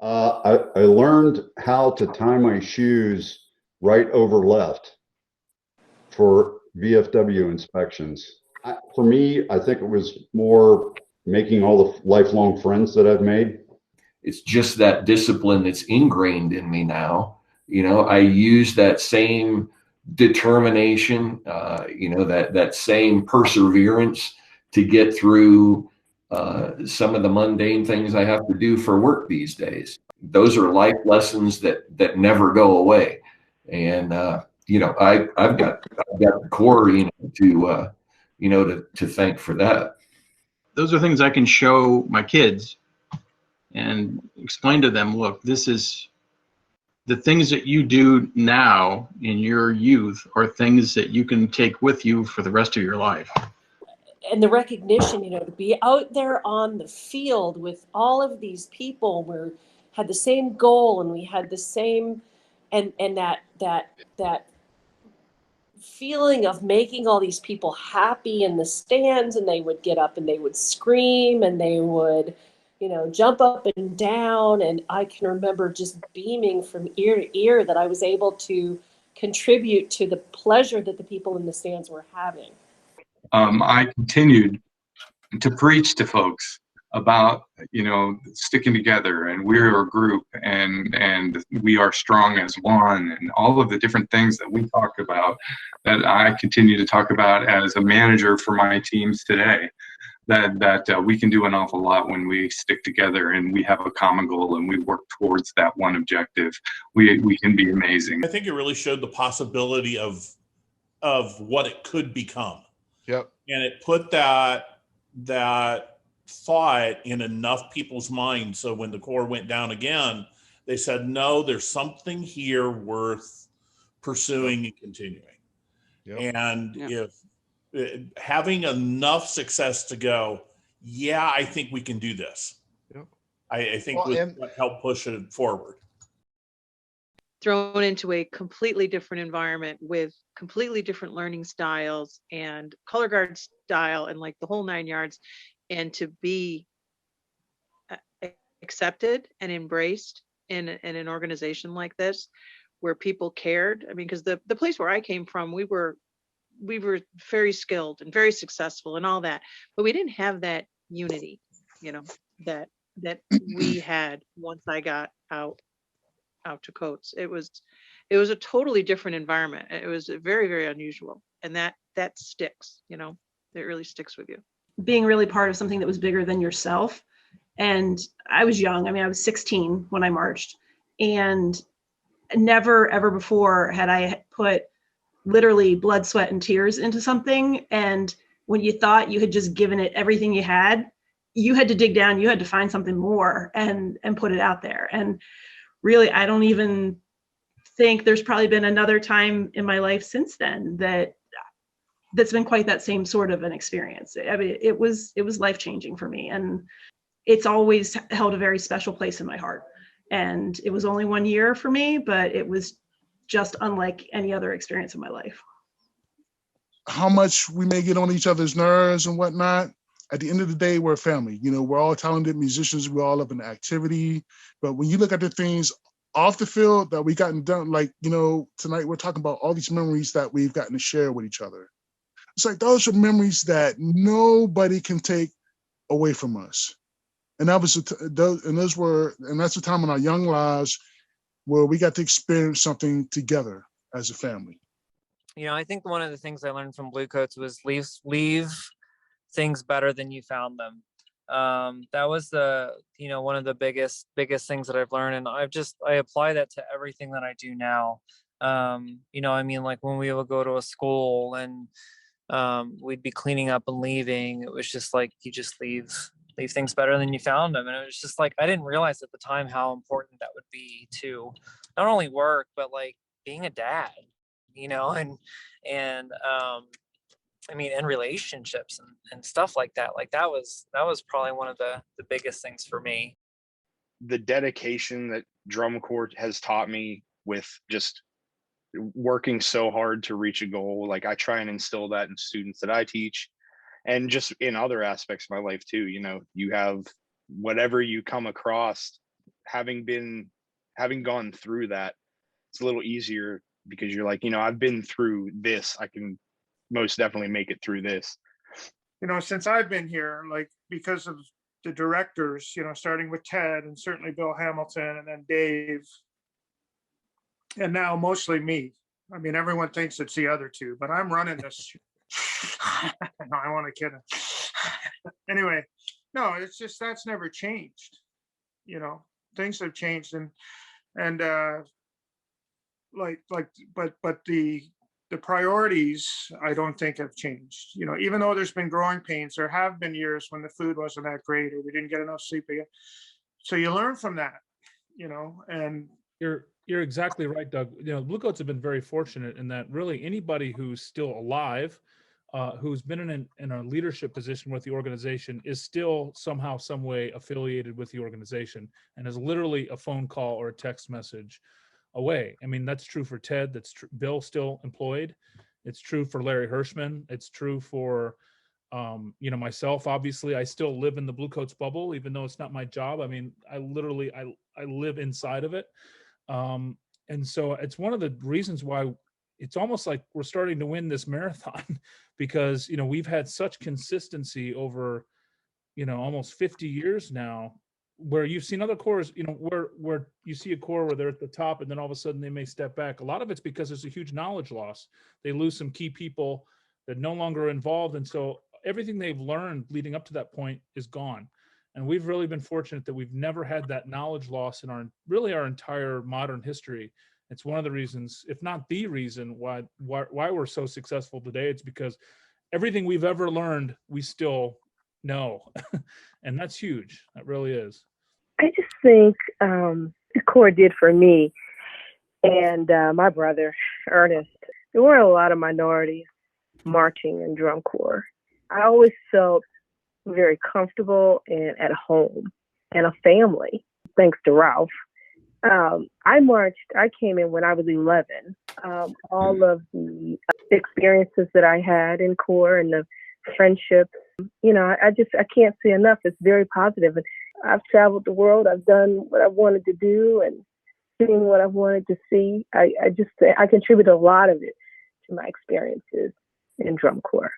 I learned how to tie my shoes right over left for VFW inspections. For me, I think it was more making all the lifelong friends that I've made. It's just that discipline that's ingrained in me now. I use that same determination, that same perseverance to get through some of the mundane things I have to do for work these days. Those are life lessons that never go away. And I've got the core, to thank for that. Those are things I can show my kids and explain to them, look, this is the things that you do now in your youth are things that you can take with you for the rest of your life. And the recognition, to be out there on the field with all of these people, we had the same goal and we had the same, and that feeling of making all these people happy in the stands, and they would get up and they would scream and they would, jump up and down. And I can remember just beaming from ear to ear that I was able to contribute to the pleasure that the people in the stands were having. I continued to preach to folks about, sticking together, and we're a group, and we are strong as one, and all of the different things that we talked about that I continue to talk about as a manager for my teams today. That we can do an awful lot when we stick together and we have a common goal and we work towards that one objective. We can be amazing. I think it really showed the possibility of what it could become. Yep. And it put that thought in enough people's minds, so when the Corps went down again, they said, no, there's something here worth pursuing and continuing. Yep. And if having enough success to go, yeah, I think we can do this. Yep. I think what helped push it forward. Thrown into a completely different environment with completely different learning styles and color guard style and like the whole 9 yards, and to be accepted and embraced in an organization like this where people cared. I mean, because the place where I came from, we were very skilled and very successful and all that, but we didn't have that unity, that we had once I got out to Coates. It was a totally different environment. It was very, very unusual, and that sticks. It really sticks with you. Being really part of something that was bigger than yourself. And I was young. I mean, I was 16 when I marched, and never ever before had I put literally blood, sweat, and tears into something. And when you thought you had just given it everything you had to dig down, you had to find something more and put it out there. And really, I don't even think there's probably been another time in my life since then that's been quite that same sort of an experience. I mean, it was life-changing for me, and it's always held a very special place in my heart. And it was only 1 year for me, but it was just unlike any other experience in my life. How much we may get on each other's nerves and whatnot, at the end of the day, we're a family. We're all talented musicians. We're all up in activity. But when you look at the things off the field that we gotten done, like, tonight we're talking about all these memories that we've gotten to share with each other. It's like those are memories that nobody can take away from us. And that was that's the time in our young lives where we got to experience something together as a family. I think one of the things I learned from Bluecoats was leave things better than you found them. That was one of the biggest things that I've learned, and I apply that to everything that I do now. Like when we would go to a school and we'd be cleaning up and leaving, it was just like you just leave things better than you found them. And it was just like, I didn't realize at the time how important that would be to not only work, but like being a dad, and and relationships and stuff like that. Like that was probably one of the biggest things for me. The dedication that drum corps has taught me with just working so hard to reach a goal. Like I try and instill that in students that I teach, and just in other aspects of my life too. You have whatever you come across having gone through that, it's a little easier because you're like, I've been through this. I can most definitely make it through this. Since I've been here, like, because of the directors, starting with Ted and certainly Bill Hamilton and then Dave, and now mostly me. I mean, everyone thinks it's the other two, but I'm running this. No, I want to kid him. Anyway, no, it's just, that's never changed. Things have changed, and but the priorities, I don't think have changed. Even though there's been growing pains, there have been years when the food wasn't that great or we didn't get enough sleep again. So you learn from that, and you're exactly right, Doug. Bluecoats have been very fortunate in that really anybody who's still alive, who's been in a leadership position with the organization, is still somehow, some way affiliated with the organization and is literally a phone call or a text message away. I mean, that's true for Ted. That's true. Bill still employed. It's true for Larry Hirschman. It's true for, myself. Obviously, I still live in the Bluecoats bubble, even though it's not my job. I mean, I literally live inside of it. And so it's one of the reasons why it's almost like we're starting to win this marathon because, we've had such consistency over, almost 50 years now, where you've seen other corps, where you see a corps where they're at the top and then all of a sudden they may step back. A lot of it's because there's a huge knowledge loss. They lose some key people that no longer are involved. And so everything they've learned leading up to that point is gone. And we've really been fortunate that we've never had that knowledge loss in our entire modern history. It's one of the reasons, if not the reason, why we're so successful today. It's because everything we've ever learned, we still know. And that's huge. That really is. I just think the Corps did for me and my brother, Ernest. There weren't a lot of minorities marching in drum corps. I always felt very comfortable and at home and a family, thanks to Ralph. I came in when I was 11. All of the experiences that I had in Corps and the friendships, I can't say enough. It's very positive. And I've traveled the world. I've done what I wanted to do and seen what I wanted to see. I contribute a lot of it to my experiences in drum corps.